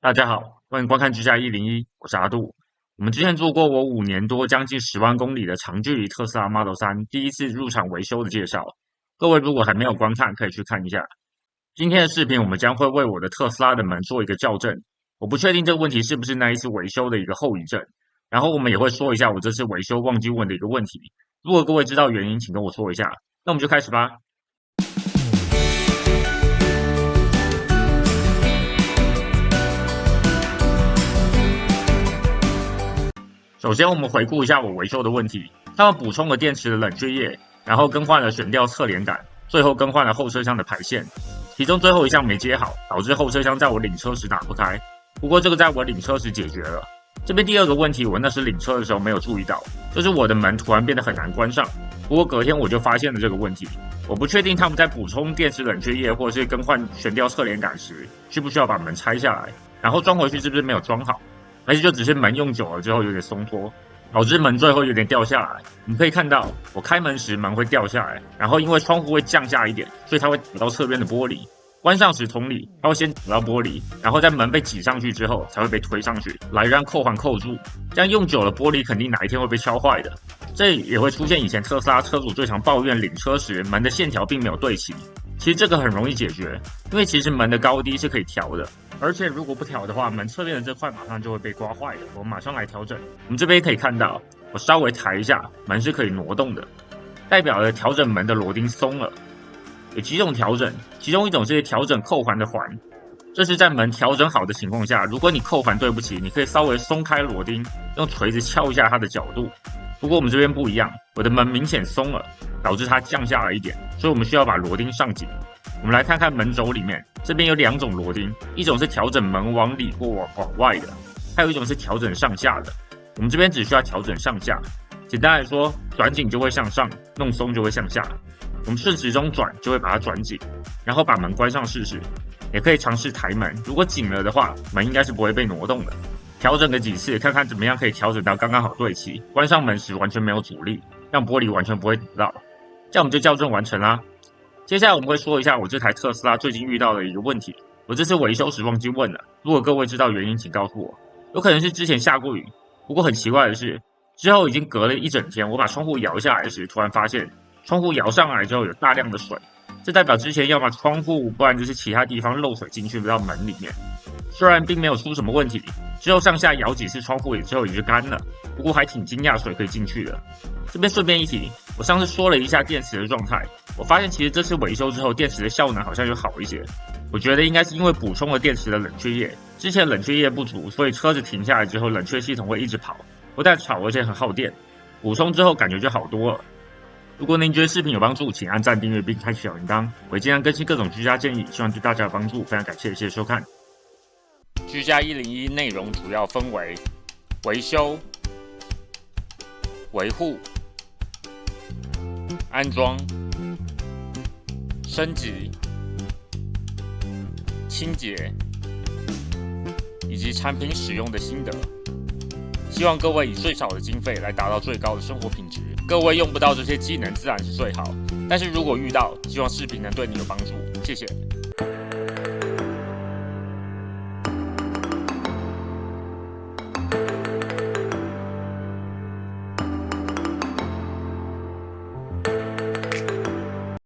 大家好，欢迎观看居家101，我是阿杜。我们之前做过我5年多将近10万公里的长距离特斯拉 Model 3第一次入场维修的介绍，各位如果还没有观看，可以去看一下。今天的视频我们将会为我的特斯拉的门做一个校正，我不确定这个问题是不是那一次维修的一个后遗症，然后我们也会说一下我这次维修忘记问的一个问题。如果各位知道原因，请跟我说一下。那我们就开始吧。首先，我们回顾一下我维修的问题。他们补充了电池的冷却液，然后更换了悬吊侧连杆，最后更换了后车厢的排线。其中最后一项没接好，导致后车厢在我领车时打不开。不过这个在我领车时解决了。这边第二个问题，我那时领车的时候没有注意到，就是我的门突然变得很难关上。不过隔天我就发现了这个问题。我不确定他们在补充电池冷却液或者是更换悬吊侧连杆时，需不需要把门拆下来，然后装回去是不是没有装好？还是就只是门用久了之后有点松脱，导致门最后有点掉下来。你们可以看到，我开门时门会掉下来，然后因为窗户会降下一点，所以它会打到侧边的玻璃。关上时同理，它会先打到玻璃，然后在门被挤上去之后才会被推上去，来让扣环扣住。这样用久了，玻璃肯定哪一天会被敲坏的。这也会出现以前特斯拉车主最常抱怨领车时门的线条并没有对齐。其实这个很容易解决，因为其实门的高低是可以调的。而且如果不调的话，门侧面的这块马上就会被刮坏的。我们马上来调整。我们这边可以看到，我稍微抬一下，门是可以挪动的，代表了调整门的螺钉松了。有几种调整，其中一种是调整扣环的环，这是在门调整好的情况下，如果你扣环对不起，你可以稍微松开螺钉，用锤子敲一下它的角度。不过我们这边不一样，我的门明显松了，导致它降下来一点，所以我们需要把螺钉上紧。我们来看看门轴里面，这边有2种螺钉，一种是调整门往里或往外的，还有一种是调整上下的。我们这边只需要调整上下，简单来说，转紧就会向上，弄松就会向下。我们顺时钟转就会把它转紧，然后把门关上试试，也可以尝试抬门，如果紧了的话，门应该是不会被挪动的。调整个几次，看看怎么样可以调整到刚刚好对齐，关上门时完全没有阻力，让玻璃完全不会堵到。这样我们就校正完成啦。接下来我们会说一下我这台特斯拉最近遇到的一个问题，我这次维修时忘记问了，如果各位知道原因请告诉我。有可能是之前下过雨，不过很奇怪的是，之后已经隔了一整天，我把窗户摇下来时，突然发现窗户摇上来之后有大量的水，这代表之前要么窗户，不然就是其他地方漏水进去到门里面。虽然并没有出什么问题，之后上下摇几次窗户之后也就干了，不过还挺惊讶水可以进去的。这边顺便一提，我上次说了一下电池的状态，我发现其实这次维修之后电池的效能好像有好一些。我觉得应该是因为补充了电池的冷却液，之前冷却液不足，所以车子停下来之后冷却系统会一直跑，不但吵而且很耗电。补充之后感觉就好多了。如果您觉得视频有帮助，请按赞、订阅并开启小铃铛。我尽量更新各种居家建议，希望对大家有帮助。非常感谢，谢谢收看。居家101内容主要分为维修、维护、安装、升级、清洁以及产品使用的心得。希望各位以最少的经费来达到最高的生活品质。各位用不到这些技能自然是最好，但是如果遇到，希望视频能对你有帮助。谢谢。